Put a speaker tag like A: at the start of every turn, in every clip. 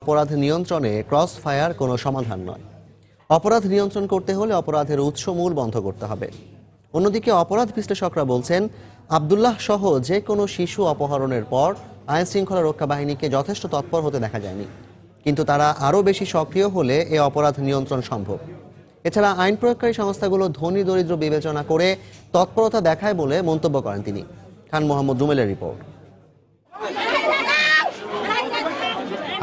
A: অপরাধ নিয়ন্ত্রণে cross fire কোনো সমাধান নয়। অপরাধ নিয়ন্ত্রণ করতে হলে অপরাধের উৎসমূল বন্ধ করতে হবে। অন্যদিকে অপরাধ বিশ্লেষকরা বলছেন, আব্দুল্লাহ সহ যে কোনো শিশু অপহরণের পর আইন শৃঙ্খলা রক্ষা বাহিনীকে যথেষ্ট তৎপর হতে দেখা যায়নি, কিন্তু তারা আরও বেশি সক্রিয় হলে এ অপরাধ নিয়ন্ত্রণ সম্ভব। এছাড়া আইন প্রয়োগকারী সংস্থাগুলো ধনী দরিদ্র বিবেচনা করে তৎপরতা দেখায় বলে মন্তব্য করেন তিনি। খান মোহাম্মদ রুমেলের রিপোর্ট।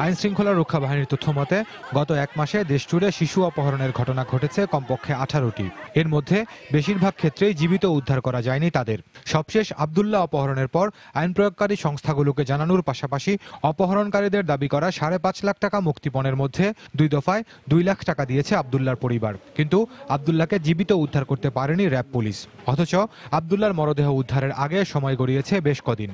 B: আইন শৃঙ্খলা রক্ষা বাহিনীর তথ্য মতে গত এক মাসে দেশ জুড়ে শিশু অপহরণের ঘটনা ঘটেছে কমপক্ষে 18টি। এর মধ্যে বেশিরভাগ ক্ষেত্রেই জীবিত উদ্ধার করা যায়নি তাদের। সবশেষ আব্দুল্লাহ অপহরণের পর আইন প্রয়োগকারী সংস্থাগুলোকে জানানোর পাশাপাশি অপহরণকারীদের দাবি করা 5.5 লাখ টাকা মুক্তিপণের মধ্যে 2 দফায় 2 লাখ টাকা দিয়েছে আব্দুল্লাহর পরিবার। কিন্তু আব্দুল্লাহকে জীবিত উদ্ধার করতে পারেনি র্যাব পুলিশ। অথচ আব্দুল্লাহর মরদেহ উদ্ধারের আগে সময় গড়িয়েছে বেশ কদিন।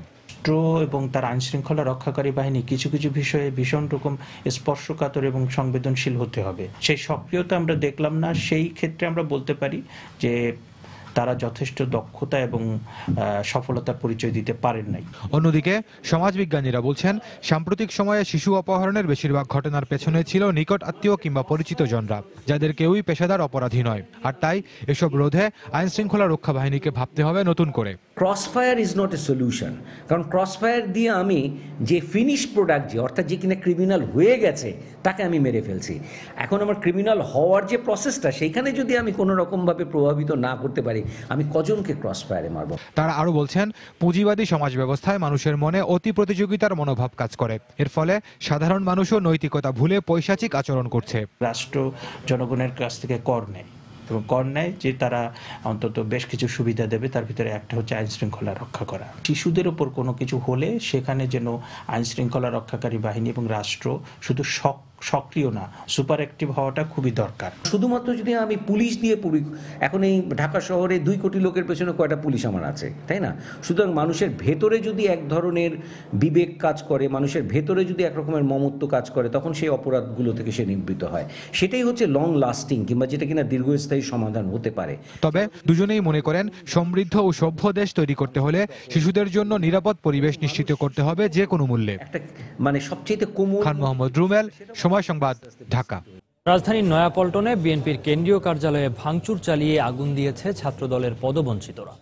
C: এবং তার আইন শৃঙ্খলা রক্ষাকারী বাহিনী কিছু কিছু বিষয়ে ভীষণ রকম স্পর্শকাতর এবং সংবেদনশীল হতে হবে। সেই সক্রিয়তা আমরা দেখলাম না। সেই ক্ষেত্রে আমরা বলতে পারি যে তারা যথেষ্ট দক্ষতা এবং সফলতার পরিচয় দিতে পারেন নাই।
B: অন্যদিকে সমাজবিজ্ঞানীরা বলছেন, সাম্প্রতিক সময়ে শিশু অপহরণের বেশিরভাগ ঘটনার পেছনে ছিল নিকট আত্মীয় কিংবা পরিচিত জনরা, যাদের কেউই পেশাদার অপরাধী নয়। আর তাই এসব রোধে আইন শৃঙ্খলা রক্ষা বাহিনীকে ভাবতে হবে নতুন করে।
D: Crossfire is not a solution, কারণ ক্রসফায়ার দিয়ে আমি যে ফিনিশ প্রোডাক্ট, যে অর্থাৎ যে কিনা ক্রিমিনাল হয়ে গেছে তাকে আমি মেরে ফেলছি। এখন আমার ক্রিমিনাল হওয়ার যে প্রসেসটা, সেইখানে যদি আমি কোনো রকমভাবে প্রভাবিত না করতে পারি, আমি কজনকে ক্রসফায়ারে মারব।
B: তারা আরো বলছেন, পুঁজিবাদী সমাজ ব্যবস্থায় মানুষের মনে অতি প্রতিযোগিতার মনোভাব কাজ করে। এর ফলে সাধারণ মানুষও নৈতিকতা ভুলে পৈশাচিক আচরণ করছে।
C: রাষ্ট্র জনগণের কাছ থেকে কর নেয় এবং কর নেয় যে তারা অন্তত বেশ কিছু সুবিধা দেবে। তার ভিতরে একটা হচ্ছে আইন শৃঙ্খলা রক্ষা করা। শিশুদের ওপর কোনো কিছু হলে সেখানে যেন আইন শৃঙ্খলা রক্ষাকারী বাহিনী এবং রাষ্ট্র শুধু সক্রিয় না, সুপার অ্যাক্টিভ হওয়াটা খুবই দরকার।
D: শুধুমাত্র যদি আমি পুলিশ দিয়ে পড়ি, এখন এই ঢাকা শহরে 2 কোটি লোকের পেছনে কয়টা পুলিশ আমার আছে, তাই না? সুতরাং মানুষের ভেতরে যদি এক ধরনের বিবেক কাজ করে, মানুষের ভেতরে যদি এক রকমের মমত্ব কাজ করে, তখন সেই অপরাধগুলো থেকে সে নিবৃত্ত হয়। সেটাই হচ্ছে লং লাস্টিং কিংবা যেটা কিনা দীর্ঘস্থায়ী সমাধান হতে পারে।
B: তবে দুজনেই মনে করেন, সমৃদ্ধ ও সভ্য দেশ তৈরি করতে হলে শিশুদের জন্য নিরাপদ পরিবেশ নিশ্চিত করতে হবে যে কোনো মূল্যে।
D: একটা সবচেয়ে কোমল।
B: খান মোহাম্মদ রুমেল, সময় সংবাদ, ঢাকা।
E: রাজধানীর নয়াপল্টনে বিএনপির কেন্দ্রীয় কার্যালয়ে ভাঙচুর চালিয়ে আগুন দিয়েছে ছাত্রদলের পদবঞ্চিতরা।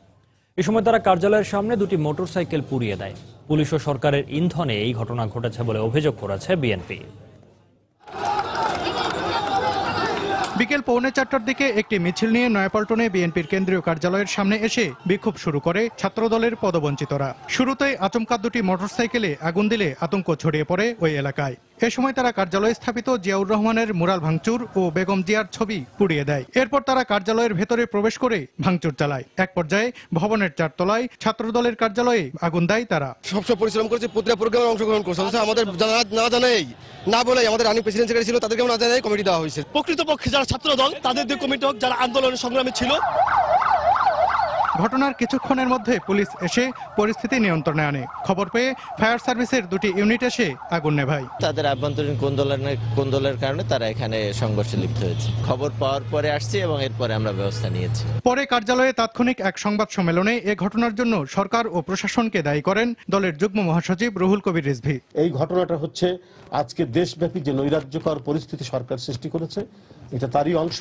E: এ সময় তারা কার্যালয়ের সামনে 2টি মোটরসাইকেল পুড়িয়ে দেয়। পুলিশ ও সরকারের ইন্ধনে এই ঘটনা ঘটেছে বলে অভিযোগ করেছে বিএনপি।
F: বিকেল 4:45টার দিকে একটি মিছিল নিয়ে নয়াপল্টনে বিএনপির কেন্দ্রীয় কার্যালয়ের সামনে এসে বিক্ষোভ শুরু করে ছাত্রদলের পদবঞ্চিতরা। শুরুতেই আচমকা 2টি মোটরসাইকেলে আগুন দিলে আতঙ্ক ছড়িয়ে পড়ে ওই এলাকায়। এ সময় তারা কার্যালয়ে স্থাপিত জিয়াউর রহমানের মুরাল ভাঙচুর ও বেগম জিয়ার ছবি পুড়িয়ে দেয়। এরপর তারা কার্যালয়ের ভেতরে প্রবেশ করে ভাঙচুর চালায়। এক পর্যায়ে ভবনের 4 তলায় ছাত্রদলের কার্যালয়ে আগুন দেয় তারা।
G: সবসময় পরিশ্রম করেছে, প্রতিটা প্রোগ্রামে অংশগ্রহণ করছে, আমাদের না জানাই না বলে আমাদের রানিং প্রেসিডেন্ট সেক্রেটারি ছিল, তাদেরকে না জানাই কমিটি দেওয়া হয়েছে। প্রকৃতপক্ষে যারা ছাত্র দল তাদের দিয়ে কমিটি হোক, যারা আন্দোলনের সংগ্রামে ছিল।
F: ঘটনার কিছুক্ষণের মধ্যে পুলিশ এসে পরিস্থিতি নিয়ন্ত্রণে আনে। খবর পেয়ে ফায়ার সার্ভিসের 2টি ইউনিট এসে আগুন নেভায়।
H: তাদের আভ্যন্তরীণ কোন্দলের কারণে তারা এখানে সংঘর্ষে লিপ্ত হয়েছে। খবর পাওয়ার পরে আসছি এবং এরপরে আমরা ব্যবস্থা নিয়েছি।
F: পরে কার্যালয়ে তাৎক্ষণিক এক সংবাদ সম্মেলনে এ ঘটনার জন্য সরকার ও প্রশাসনকে দায়ী করেন দলের যুগ্ম মহাসচিব রুহুল কবির রিজভী।
I: এই ঘটনাটা হচ্ছে আজকে দেশব্যাপী যে নৈরাজ্যকর পরিস্থিতি সরকার সৃষ্টি করেছে, এটা তারই অংশ।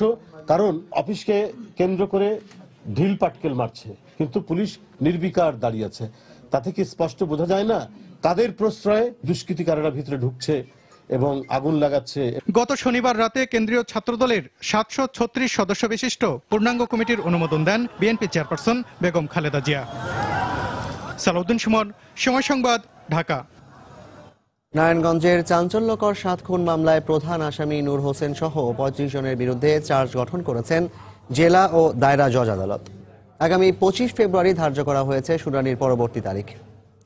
I: কারণ অফিসকে কেন্দ্র করে ঢিল পাটকেল মারছে, কিন্তু পুলিশ নির্বিকার দাঁড়িয়ে আছে। তা থেকে স্পষ্ট বোঝা যায় না তাদের প্রশ্রয়ে দুষ্কৃতিকারীরা ভিতরে ঢুকছে এবং আগুন লাগাচ্ছে।
F: গত শনিবার রাতে কেন্দ্রীয় ছাত্রদলের 736 সদস্য বিশিষ্ট পূর্ণাঙ্গ কমিটির অনুমোদন দেন বিএনপি চেয়ারপারসন বেগম খালেদা জিয়া। সালাউদ্দিন সুমন, সময় সংবাদ, ঢাকা।
A: নারায়ণগঞ্জের চাঞ্চল্যকর 7 খুন মামলায় প্রধান আসামি নূর হোসেন সহ 35 জনের বিরুদ্ধে চার্জ গঠন করেছেন জেলা ও দায়রা জজ আদালত। আগামী 25 ফেব্রুয়ারি ধার্য করা হয়েছে শুনানির পরবর্তী তারিখ।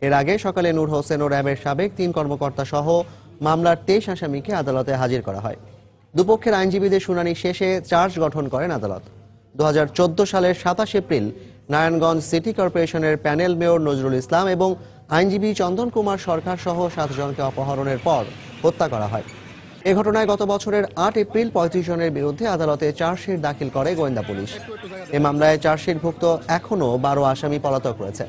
A: এর আগে সকালে নূর হোসেন ও র্যাবের সাবেক 3 কর্মকর্তা সহ মামলার 23 আসামিকে আদালতে হাজির করা হয়। দুপক্ষের আইনজীবীদের শুনানি শেষে চার্জ গঠন করেন আদালত। 2014 সালের 27 এপ্রিল নারায়ণগঞ্জ সিটি কর্পোরেশনের প্যানেল মেয়র নজরুল ইসলাম এবং আইনজীবী চন্দন কুমার সরকার সহ 7 জনকে অপহরণের পর হত্যা করা হয়। এ ঘটনায় গত বছরের 8 এপ্রিল 35 জনের বিরুদ্ধে আদালতে চার্জশিট দাখিল করে গোয়েন্দা পুলিশ। এ মামলায় চার্জশিটভুক্ত এখনও 12 আসামি পলাতক রয়েছে।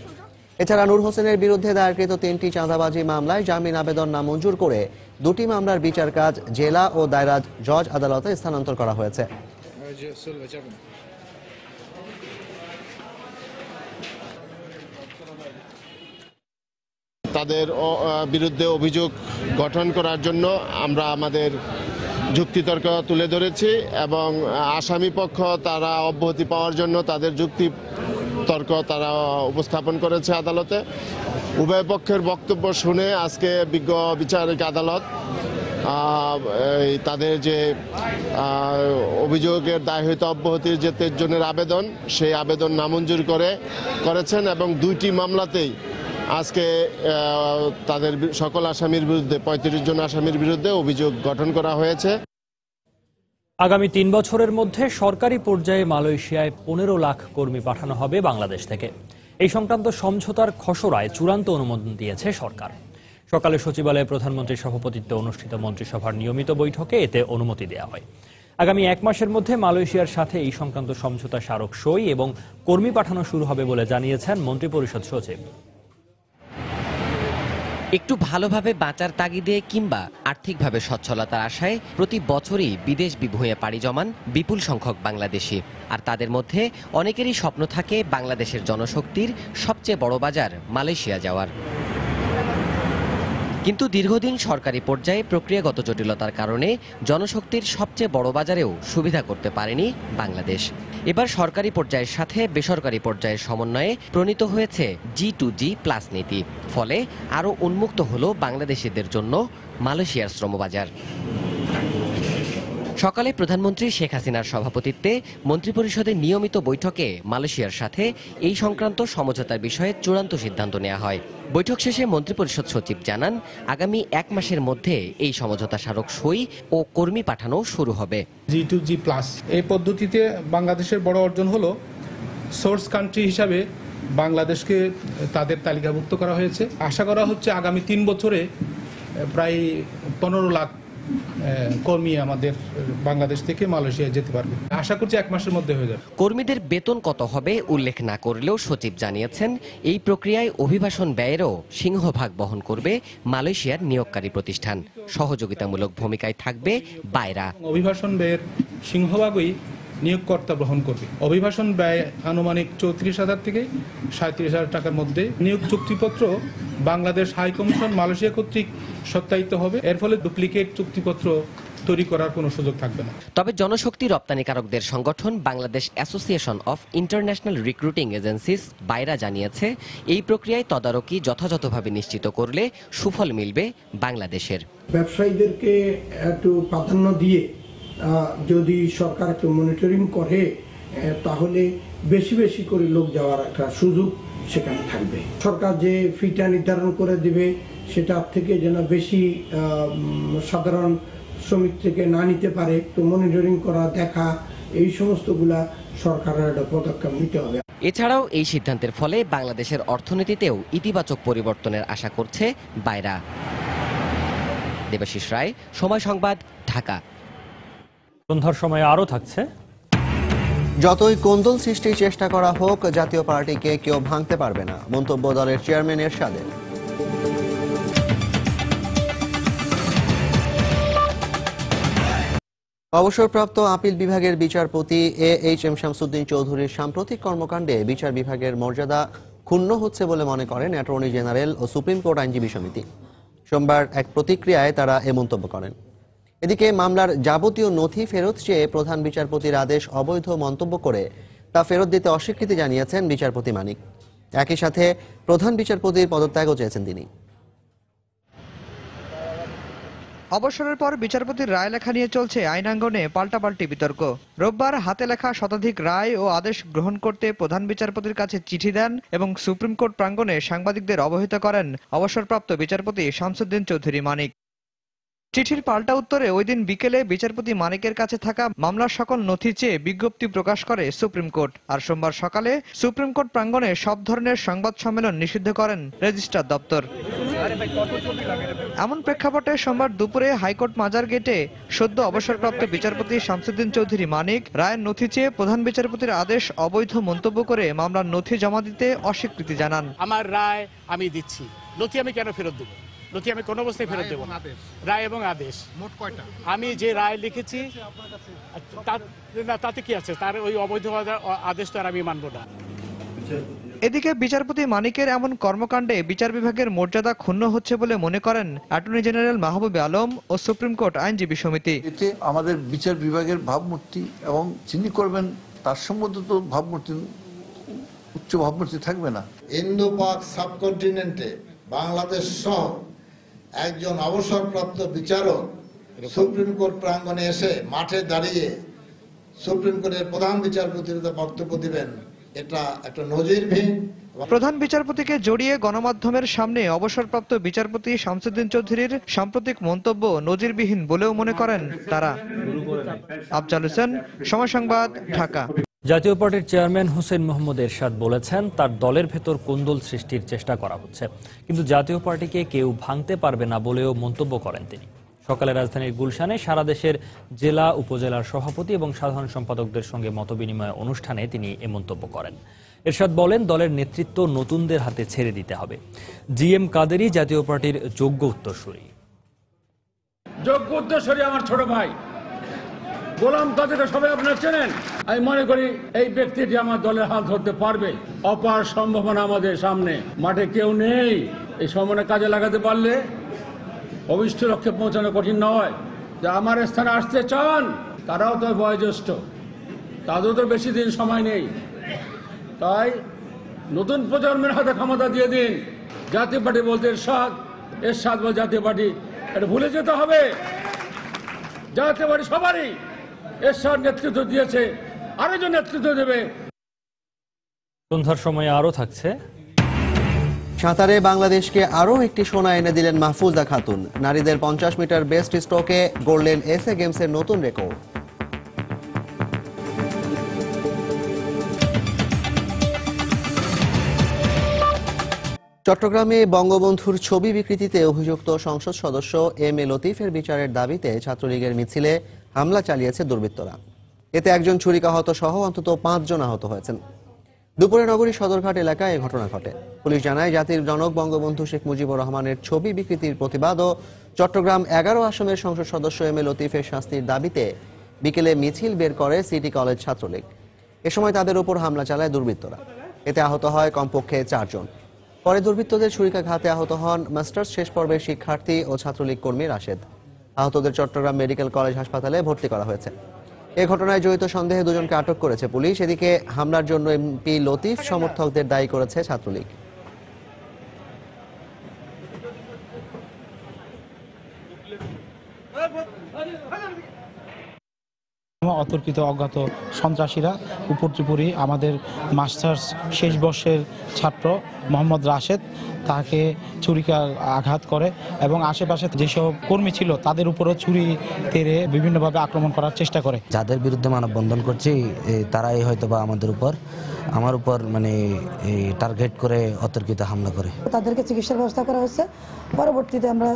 A: এছাড়া নূর হোসেনের বিরুদ্ধে দায়েরকৃত 3টি চাঁদাবাজি মামলায় জামিন আবেদন নামঞ্জুর করে দুটি মামলার বিচার কাজ জেলা ও দায়রা জজ আদালতে স্থানান্তর করা হয়েছে।
J: তাদের বিরুদ্ধে অভিযোগ গঠন করার জন্য আমরা আমাদের যুক্তিতর্ক তুলে ধরেছি এবং আসামি পক্ষ তারা অব্যাহতি পাওয়ার জন্য তাদের যুক্তিতর্ক তারা উপস্থাপন করেছে আদালতে। উভয় পক্ষের বক্তব্য শুনে আজকে বিজ্ঞ বিচারিক আদালত তাদের যে অভিযোগের দায় হইতে অব্যাহতির যে 23 জনের আবেদন, সেই আবেদন নামঞ্জুর করেছেন এবং দুইটি মামলাতেই আজকে তাদের সকল আসামির বিরুদ্ধে 35 জন আসামির বিরুদ্ধে অভিযোগ গঠন করা হয়েছে।
E: আগামী 3 বছরের মধ্যে সরকারি পর্যায়ে মালয়েশিয়ায় 15 লাখ কর্মী পাঠানো হবে বাংলাদেশ থেকে। এই সংক্রান্ত সমঝোতার খসড়ায় চূড়ান্ত অনুমোদন দিয়েছে সরকার। সকালে সচিবালয়ে প্রধানমন্ত্রীর সভাপতিত্বে অনুষ্ঠিত মন্ত্রিসভার নিয়মিত বৈঠকে এতে অনুমতি দেওয়া হয়। আগামী 1 মাসের মধ্যে মালয়েশিয়ার সাথে এই সংক্রান্ত সমঝোতা স্মারক সই এবং কর্মী পাঠানো শুরু হবে বলে জানিয়েছেন মন্ত্রিপরিষদ সচিব।
K: একটু ভালোভাবে বাঁচার তাগিদে কিংবা আর্থিকভাবে সচ্ছলতার আশায় প্রতি বছরই বিদেশ বিভূঁইয়ে পাড়ি জমান বিপুল সংখ্যক বাংলাদেশি। আর তাদের মধ্যে অনেকেরই স্বপ্ন থাকে বাংলাদেশের জনশক্তির সবচেয়ে বড় বাজার মালয়েশিয়া যাওয়ার। কিন্তু দীর্ঘদিন সরকারি পর্যায়ে প্রক্রিয়াগত জটিলতার কারণে জনশক্তির সবচেয়ে বড় বাজারেও সুবিধা করতে পারেনি বাংলাদেশ। এবার সরকারি পর্যায়ের সাথে বেসরকারি পর্যায়ের সমন্বয়ে প্রণীত হয়েছে G2G+ নীতি। ফলে আরও উন্মুক্ত হলো বাংলাদেশিদের জন্য মালয়েশিয়ার শ্রমবাজার। সকালে প্রধানমন্ত্রী শেখ হাসিনার সভাপতিত্বে মন্ত্রিপরিষদের নিয়মিত বৈঠকে মালয়েশিয়ার সাথে এই সংক্রান্ত সমঝোতার বিষয়ে চূড়ান্ত সিদ্ধান্ত নেওয়া হয়। বৈঠক শেষে মন্ত্রিপরিষদ সচিব জানান, আগামী 1 মাসের মধ্যে এই সমঝোতা স্মারক সই ও কর্মী পাঠানো শুরু হবে।
L: G2G+ এই পদ্ধতিতে বাংলাদেশের বড় অর্জন হলো সোর্স কান্ট্রি হিসাবে বাংলাদেশকে তাদের তালিকাভুক্ত করা হয়েছে। আশা করা হচ্ছে আগামী 3 বছরে প্রায় 15 লাখ কর্মী আমাদের বাংলাদেশ থেকে মালয়েশিয়ায় যেতে পারবে। আশা করছি 1 মাসের মধ্যে হয়ে যাবে।
K: কর্মীদের বেতন কত হবে উল্লেখ না করলেও সচিব জানিয়েছেন, এই প্রক্রিয়ায় অভিবাসন ব্যয়েরও সিংহভাগ বহন করবে মালয়েশিয়ার নিয়োগকারী প্রতিষ্ঠান। সহযোগিতামূলক ভূমিকায় থাকবে বায়রা।
L: অভিবাসন ব্যয়ের সিংহভাগই নিয়োগকর্তা বহন করবে। অভিবাসন ব্যয় আনুমানিক 34,000 থেকে 37,000 টাকার মধ্যে। নিয়োগ চুক্তিপত্র বাংলাদেশ হাই কমিশন মালয়েশিয়া কর্তৃক সত্যায়িত হবে। এর ফলে ডুপ্লিকেট চুক্তিপত্র তৈরি করার কোনো সুযোগ থাকবে না।
K: তবে জনশক্তি রপ্তানিকারকদের সংগঠন Bangladesh association of international recruiting agencies BAIRA জানিয়েছে, এই প্রক্রিয়ায় তদারকি যথাযথভাবে নিশ্চিত করলে সুফল মিলবে বাংলাদেশের।
M: ব্যবসায়ীদেরকে একটু প্রাধান্য দিয়ে যদি সরকার একটু মনিটরিং করে তাহলে বেশি বেশি করে লোক যাওয়ার একটা সুযোগ সেখানে থাকবে। সরকার যে ফিটা নির্ধারণ করে দিবে সেটার থেকে যেন বেশি সাধারণ শ্রমিক থেকে না নিতে পারে, তো মনিটরিং করা, দেখা, এই সমস্তগুলা সরকারের একটা পদক্ষেপ নিতে হবে।
K: এছাড়াও এই সিদ্ধান্তের ফলে বাংলাদেশের অর্থনীতিতেও ইতিবাচক পরিবর্তনের আশা করছে বায়রা। দেবাশিস রায়, সময় সংবাদ, ঢাকা।
E: সন্ধ্যার সময় আরও থাকছে।
A: যতই কোন্দল সৃষ্টির চেষ্টা করা হোক, জাতীয় পার্টিকে কেউ ভাঙতে পারবে না, মন্তব্য দলের চেয়ারম্যান এরশাদের। অবসরপ্রাপ্ত আপিল বিভাগের বিচারপতি AHM শামসুদ্দিন চৌধুরীর সাম্প্রতিক কর্মকাণ্ডে বিচার বিভাগের মর্যাদা ক্ষুণ্ণ হচ্ছে বলে মনে করেন অ্যাটর্নি জেনারেল ও সুপ্রিম কোর্ট আইনজীবী সমিতি। সোমবার এক প্রতিক্রিয়ায় তারা এ মন্তব্য করেন। এদিকে মামলার যাবতীয় নথি ফেরত চেয়ে প্রধান বিচারপতির আদেশ অবৈধ মন্তব্য করে তা ফেরত দিতে অস্বীকৃতি জানিয়েছেন বিচারপতি মানিক। একই সাথে প্রধান বিচারপতির পদত্যাগও চেয়েছেন তিনি।
N: অবসরের পর বিচারপতির রায় লেখা নিয়ে চলছে আইনাঙ্গনে পাল্টাপাল্টি বিতর্ক। রোববার হাতে লেখা শতাধিক রায় ও আদেশ গ্রহণ করতে প্রধান বিচারপতির কাছে চিঠি দেন এবং সুপ্রিম কোর্ট প্রাঙ্গণে সাংবাদিকদের অবহিত করেন অবসরপ্রাপ্ত বিচারপতি শামসুদ্দিন চৌধুরী মানিক। চিঠির পাল্টা উত্তরে ওই দিন বিকেলে বিচারপতি মানিকের কাছে থাকা মামলার সকল নথি চেয়ে বিজ্ঞপ্তি প্রকাশ করে সুপ্রিম কোর্ট। আর সোমবার সকালে সুপ্রিম কোর্ট প্রাঙ্গণে সব ধরনের সংবাদ সম্মেলন নিষিদ্ধ করেন রেজিস্ট্রার দপ্তর। এমন প্রেক্ষাপটে সোমবার দুপুরে হাইকোর্ট মাজার গেটে সদ্য অবসরপ্রাপ্ত বিচারপতি শামসুদ্দিন চৌধুরী মানিক রায়ের নথি চেয়ে প্রধান বিচারপতির আদেশ অবৈধ মন্তব্য করে মামলার নথি জমা দিতে অস্বীকৃতি জানান।
O: আমার রায় আমি দিচ্ছি, নথি আমি কেন ফেরত দেব? নথি আমি কোনো অবস্থায় ফেরত দেবো না। রায় এবং আদেশ মোট কয়টা? আমি যে রায় লিখেছি তাতে কি আছে, তার ওই অবৈধ আদেশ তো আর আমি মানব না।
N: এদিকে বিচারপতি মানিকের এমন কর্মকাণ্ডে বিচার বিভাগের মর্যাদা ক্ষুণ্ণ হচ্ছে বলে মনে করেন অ্যাটর্নি জেনারেল মাহবুবে আলম ও সুপ্রিম কোর্ট আইনজীবী সমিতি।
P: এতে আমাদের বিচার বিভাগের ভাবমূর্তি এবং যিনি করবেন তার সম্বন্ধে তো ভাবমূর্তি, উচ্চ ভাবমূর্তি থাকবে না।
Q: ইন্দো পাক সাবকন্টিনেন্টে বাংলাদেশ সহ একজন অবসরপ্রাপ্ত বিচারক সুপ্রিম কোর্ট প্রাঙ্গণে এসে মাঠে দাঁড়িয়ে সুপ্রিম কোর্টের প্রধান বিচারপতির বক্তব্য দিবেন, এটা একটা নজিরবিহীন।
N: প্রধান বিচারপতিকে জড়িয়ে গণমাধ্যমের সামনে অবসরপ্রাপ্ত বিচারপতি শামসুদ্দিন চৌধুরীর সাম্প্রতিক মন্তব্য নজিরবিহীন বলেও মনে করেন তারা। আফজাল হোসেন, সময় সংবাদ, ঢাকা।
E: জাতীয় পার্টির চেয়ারম্যান হোসেন মোহাম্মদ এরশাদ বলেছেন, তার দলের ভেতর কোন্দল সৃষ্টির চেষ্টা করা হচ্ছে, কিন্তু জাতীয় পার্টিকে কেউ ভাঙতে পারবে না বলেও মন্তব্য করেন তিনি। সকালে রাজধানীর গুলশানে সারা দেশের জেলা উপজেলার সভাপতি এবং সাধারণ সম্পাদকদের সঙ্গে মতবিনিময় অনুষ্ঠানে তিনি এ মন্তব্য করেন। এরশাদ বলেন, দলের নেতৃত্ব নতুনদের হাতে ছেড়ে দিতে হবে। জিএম কাদেরই জাতীয় পার্টির যোগ্য উত্তরসূরি।
R: যোগ্য উত্তরসূরি আমার ছোট ভাই গোলাম কাদেরকে সবাই আপনারা চেনেন। আমি মনে করি এই ব্যক্তিটি আমার দলের হাত ধরতে পারবে। অপার সম্ভাবনা আমাদের সামনে, মাঠে কেউ নেই। এই সম্ভাবনা কাজে লাগাতে পারলে অভিষ্ট লক্ষ্যে পৌঁছানো কঠিন নয়। যে আমার স্থানে আসতে চান তারাও তো বয়োজ্যেষ্ঠ, তাদেরও তো বেশি দিন সময় নেই। তাই নতুন প্রজন্মের হাতে ক্ষমতা দিয়ে দিন। জাতীয় পার্টি বলতে এরশাদ বা জাতীয় পার্টি, এটা ভুলে যেতে হবে। জাতীয় পার্টি সবারই, এরশাদ নেতৃত্ব দিয়েছে, আরেকজন নেতৃত্ব দেবে।
E: সন্ধ্যার সময় আরও থাকছে।
A: সাঁতারে বাংলাদেশকে আরও একটি সোনা এনে দিলেন মাহফুজা খাতুন। নারীদের 50 মিটার বেস্ট স্ট্রোকে গড়লেন এসএ গেমসের নতুন রেকর্ড। চট্টগ্রামে বঙ্গবন্ধুর ছবি বিকৃতিতে অভিযুক্ত সংসদ সদস্য এম এ লতিফের বিচারের দাবিতে ছাত্রলীগের মিছিলে হামলা চালিয়েছে দুর্বৃত্তরা। এতে একজন ছুরিকাহত সহ অন্তত 5 জন আহত হয়েছেন। দুপুরে নগরীর সদরঘাট এলাকায় এই ঘটনা ঘটে। পুলিশ জানায়, জাতির জনক বঙ্গবন্ধু শেখ মুজিবুর রহমানের ছবি বিকৃতির প্রতিবাদ ও চট্টগ্রাম 11 আসনের সংসদ সদস্য এম এ লতিফের শাস্তির দাবিতে বিকেলে মিছিল বের করে সিটি কলেজ ছাত্রলীগ। এ সময় তাদের উপর হামলা চালায় দুর্বৃত্তরা। এতে আহত হয় কমপক্ষে 4 জন। পরে দুর্বৃত্তদের ছুরিকাঘাতে আহত হন মাস্টার্স শেষ পর্বের শিক্ষার্থী ও ছাত্রলীগ কর্মী রাশেদ। আহতদের চট্টগ্রাম মেডিকেল কলেজ হাসপাতালে ভর্তি করা হয়েছে। এ ঘটনায় জড়িত সন্দেহে 2 জনকে আটক করেছে পুলিশ। এদিকে হামলার জন্য এমপি লতিফ সমর্থকদের দায়ী করেছে ছাত্রলীগ।
S: অতর্কিত অজ্ঞাত সন্ত্রাসীরা উপর্যুপরি আমাদের মাস্টার্স শেষ বর্ষের ছাত্র মোহাম্মদ রাশেদ তাকে ছুরিকার আঘাত করে এবং আশেপাশে যেসব কর্মী ছিল তাদের উপরও ছুরি তেড়ে বিভিন্নভাবে আক্রমণ করার চেষ্টা করে।
T: যাদের বিরুদ্ধে মানববন্ধন করছি তারাই হয়তো বা আমার উপর মানে টার্গেট করে অতর্কিত হামলা করে।
U: তাদেরকে চিকিৎসার ব্যবস্থা করা হয়েছে। পরবর্তীতে আমরা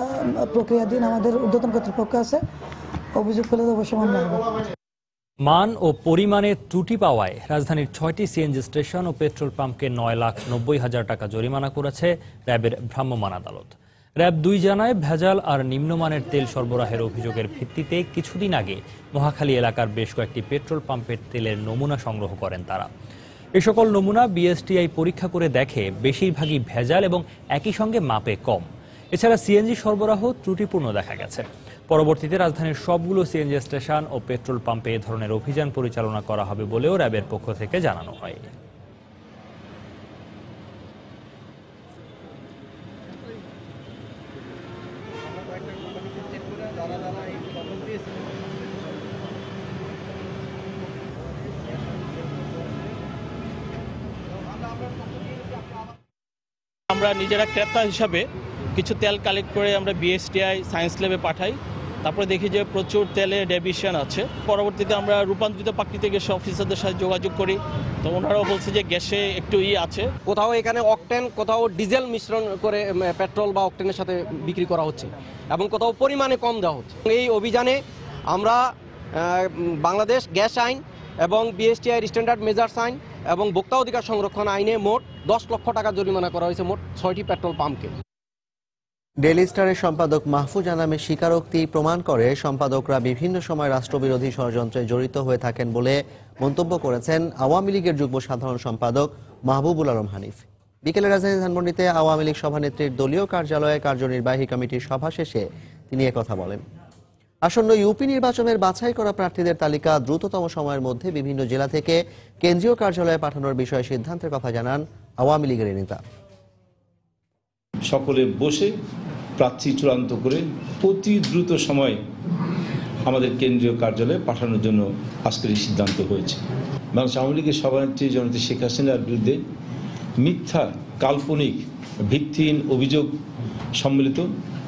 U: প্রক্রিয়াধীন আমাদের ঊর্ধ্বতন কর্তৃপক্ষ আছে, অভিযোগ পেলে অবশ্যই মামলা হবে।
E: মান ও পরিমাণে ত্রুটি পাওয়ায় রাজধানীর 6টি সিএনজি স্টেশন ও পেট্রোল পাম্পকে 9,90,000 টাকা জরিমানা করেছে র্যাবের ভ্রাম্যমাণ আদালত। র্যাব 2 জানায়, ভেজাল আর নিম্নমানের তেল সরবরাহের অভিযোগের ভিত্তিতে কিছুদিন আগে মহাখালী এলাকার বেশ কয়েকটি পেট্রোল পাম্পের তেলের নমুনা সংগ্রহ করেন তারা। এ সকল নমুনা বিএসটিআই পরীক্ষা করে দেখে বেশিরভাগই ভেজাল এবং একই সঙ্গে মাপে কম। এছাড়া সিএনজি সরবরাহ ত্রুটিপূর্ণ দেখা গেছে। পরবর্তীতে রাজধানীর সবগুলো সিএনজি স্টেশন ও পেট্রোল পাম্পে এ ধরনের অভিযান পরিচালনা করা হবে বলেও র্যাবের পক্ষ থেকে জানানো হয়।
V: আমরা নিজেরা ক্রেতা হিসাবে কিছু তেল কালেক্ট করে আমরা বিএসটিআই সায়েন্স ল্যাবে পাঠাই। তারপরে দেখি যে প্রচুর তেলে ডেভিয়েশন আছে। পরবর্তীতে আমরা রূপান্তরিত প্রাকৃতিক গ্যাস অফিসারদের সাথে যোগাযোগ করি, তো ওনারাও বলছে যে গ্যাসে একটু আছে।
W: কোথাও এখানে অকটেন, কোথাও ডিজেল মিশ্রণ করে পেট্রোল বা অকটেনের সাথে বিক্রি করা হচ্ছে এবং কোথাও পরিমাণে কম দেওয়া হচ্ছে। এই অভিযানে আমরা বাংলাদেশ গ্যাস আইন এবং বিএসটিআই স্ট্যান্ডার্ড মেজার্স আইন এবং ভোক্তা অধিকার সংরক্ষণ আইনে মোট 10 লক্ষ টাকা জরিমানা করা হয়েছে মোট 6টি পেট্রোল পাম্পকে।
A: ডেইলি স্টারের সম্পাদক মাহফুজা নামে স্বীকারোক্তি প্রমাণ করে সম্পাদকরা বিভিন্ন সময় রাষ্ট্রবিরোধী ষড়যন্ত্রে জড়িত হয়ে থাকেন বলে মন্তব্য করেছেন আওয়ামী লীগের যুগ্ম সাধারণ সম্পাদক মাহবুবুল আলম হানিফ। বিকেলে রাজধানী ধানমন্ডিতে আওয়ামী লীগ সভানেত্রীর দলীয় কার্যালয়ে কার্যনির্বাহী কমিটির সভা শেষে তিনি একথা বলেন। আসন্ন ইউপি নির্বাচনের বাছাই করা প্রার্থীদের তালিকা দ্রুততম সময়ের মধ্যে বিভিন্ন জেলা থেকে কেন্দ্রীয় কার্যালয়ে পাঠানোর বিষয়ে সিদ্ধান্তের কথা জানান আওয়ামী লীগের নেতা।
B: সকলে বসে প্রার্থী চূড়ান্ত করে অতি দ্রুত সময় আমাদের কেন্দ্রীয় কার্যালয়ে পাঠানোর জন্য আজকের এই সিদ্ধান্ত হয়েছে। বাংলাদেশ আওয়ামী লীগের সভানেত্রী জননেত্রী শেখ হাসিনার বিরুদ্ধে মিথ্যা, কাল্পনিক, ভিত্তিহীন অভিযোগ সম্মিলিত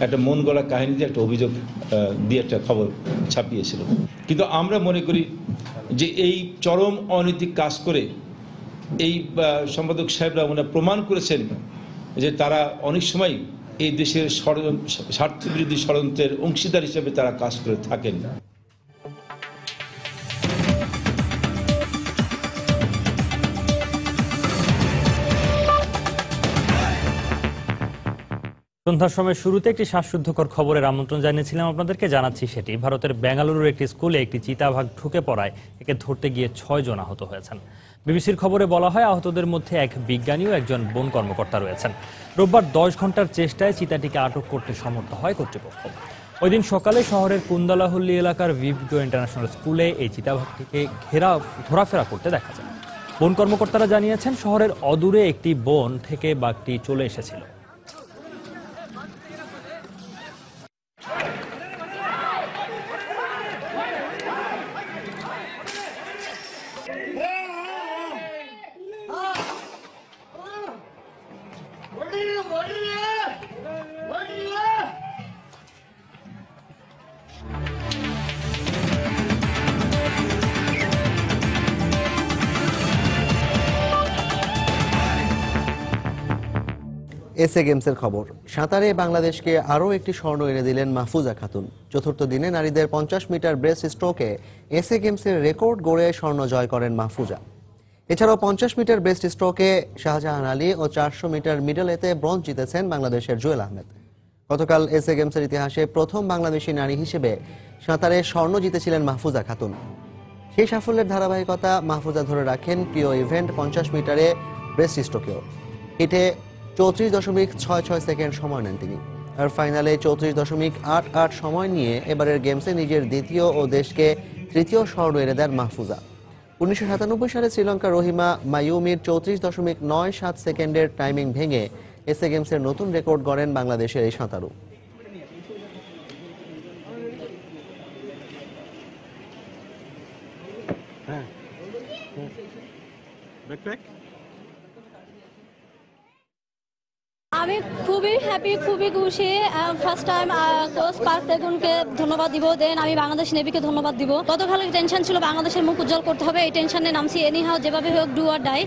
B: একটা মন গড়া কাহিনী দিয়ে একটা অভিযোগ দিয়ে একটা খবর ছাপিয়েছিল। কিন্তু আমরা মনে করি যে এই চরম অনৈতিক কাজ করে এই সম্পাদক সাহেবরা প্রমাণ করেছেন যে তারা অনেক সময় এই দেশের স্বার্থবিরোধী ষড়যন্ত্রের অংশীদার হিসেবে তারা কাজ করে থাকেন।
E: সন্ধ্যার সময় শুরুতে একটি শ্বাসরুদ্ধকর খবরের আমন্ত্রণ জানিয়েছিলাম আপনাদেরকে, জানাচ্ছি সেটি। ভারতের বেঙ্গালুরুর একটি স্কুলে একটি চিতাবাঘ ঢুকে পড়ায় একে ধরতে গিয়ে 6 জন আহত হয়েছেন। বিবিসির খবরে বলা হয় আহতদের মধ্যে এক বিজ্ঞানী ও একজন বন কর্মকর্তা রয়েছেন। রোববার 10 ঘন্টার চেষ্টায় চিতাটিকে আটক করতে সমর্থ হয় কর্তৃপক্ষ। ওই দিন সকালে শহরের কুন্দালাহল্লি এলাকার ভিভগো ইন্টারন্যাশনাল স্কুলে এই চিতাবাঘটিকে ঘোরাফেরা করতে দেখা যায়। বন কর্মকর্তারা জানিয়েছেন শহরের অদূরে একটি বন থেকে বাঘটি চলে এসেছিল।
A: এসএ গেমসের খবর। সাঁতারে বাংলাদেশকে আরও একটি স্বর্ণ এনে দিলেন মাহফুজা খাতুন। চতুর্থ দিনে নারীদের 50 মিটার ব্রেস্ট স্ট্রোকে এসএ গেমসের রেকর্ড গড়ে স্বর্ণ জয় করেন মাহফুজা। এছাড়াও 50 মিটার ব্রেস্ট স্ট্রোকে শাহজাহান আলী ও 400 মিটার মিডল এতে ব্রোঞ্জ জিতেছেন বাংলাদেশের জুয়েল আহমেদ। গতকাল এসএ গেমসের ইতিহাসে প্রথম বাংলাদেশি নারী হিসেবে সাঁতারে স্বর্ণ জিতেছিলেন মাহফুজা খাতুন। সেই সাফল্যের ধারাবাহিকতা মাহফুজা ধরে রাখেন প্রিয় ইভেন্ট 50 মিটারে ব্রেস্ট স্ট্রোকেও। হিটে 34.66 সেকেন্ড সময় নেন তিনি। আর ফাইনালে 34.88 সময় নিয়ে এবারের গেমসে নিজের দ্বিতীয় ও দেশকে তৃতীয় স্বর্ণ এনে দেন মাহফুজা। 1997 সালে শ্রীলঙ্কার রহিমা মায়ুমির 34.97 সেকেন্ডের টাইমিং ভেঙে এসএ গেমসের নতুন রেকর্ড গড়েন বাংলাদেশের এই সাঁতারু।
C: আমি খুবই হ্যাপি, খুবই খুশি। ফার্স্ট টাইম কোচ পার্ক তেগুনকে ধন্যবাদ দিব, দেন আমি বাংলাদেশ নেভিকে ধন্যবাদ দিব। গতকাল টেনশন ছিল বাংলাদেশের মুখ উজ্জ্বল করতে হবে, এই টেনশনে নামছি। এনিহাও যেভাবে হোক ডু অর ডাই,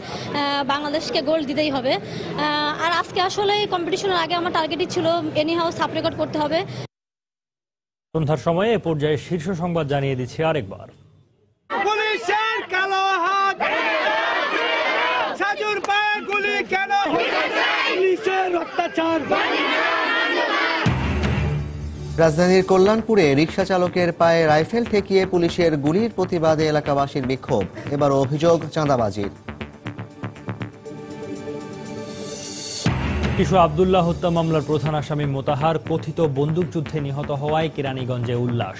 C: বাংলাদেশকে গোল্ড দিতেই হবে। আর আজকে আসলে কম্পিটিশনের আগে আমার টার্গেটই ছিল এনিহাও সাব রেকর্ড করতে হবে।
E: সন্ধ্যার সময়ে এ পর্যায়ে শীর্ষ সংবাদ জানিয়ে দিচ্ছি আরেকবার।
D: পুলিশের কালো হাত, সাজুর পায়ে গুলি কেন, পুলিশের অত্যাচার।
A: রাজধানীর কল্যাণপুরে রিকশা চালকের পায়ে রাইফেল ঠেকিয়ে পুলিশের গুলির প্রতিবাদে এলাকাবাসীর বিক্ষোভ। এবার অভিযোগ চাঁদাবাজির।
E: শিশু আব্দুল্লাহ হত্যা মামলার প্রধান আসামি মোতাহার কথিত বন্দুকযুদ্ধে নিহত হওয়ায় কেরানীগঞ্জে উল্লাস।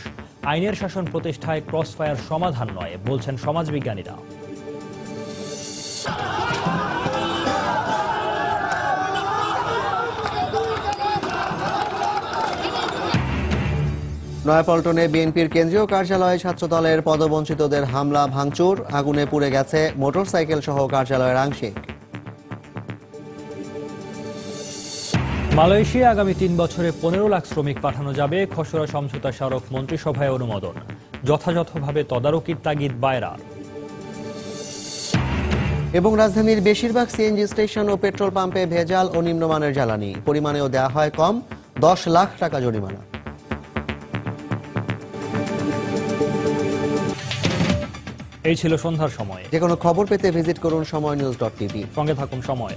E: আইনের শাসন প্রতিষ্ঠায় ক্রসফায়ার সমাধান নয় বলছেন সমাজবিজ্ঞানীরা।
A: নয়াপল্টনে বিএনপির কেন্দ্রীয় কার্যালয়ে ছাত্রদলের পদবঞ্চিতদের হামলা ভাঙচুর, আগুনে পুড়ে গেছে মোটরসাইকেল সহ কার্যালয়ের আংশিক।
E: মালয়েশিয়া আগামী 3 বছরে 15 লাখ শ্রমিক পাঠানো যাবে, খসড়া সমঝোতা স্মারক মন্ত্রিসভায় অনুমোদন। যথাযথভাবে তদারকির তাগিদ বায়রার।
A: এবং রাজধানীর বেশিরভাগ সিএনজি স্টেশন ও পেট্রোল পাম্পে ভেজাল ও নিম্নমানের জ্বালানি, পরিমাণেও দেওয়া হয় কম, 10 লাখ টাকা জরিমানা।
E: এই ছিল সন্ধ্যার সময়।
A: যে কোনো খবর পেতে ভিজিট করুন সময়নিউজ.tv।
E: সঙ্গে থাকুন সময়।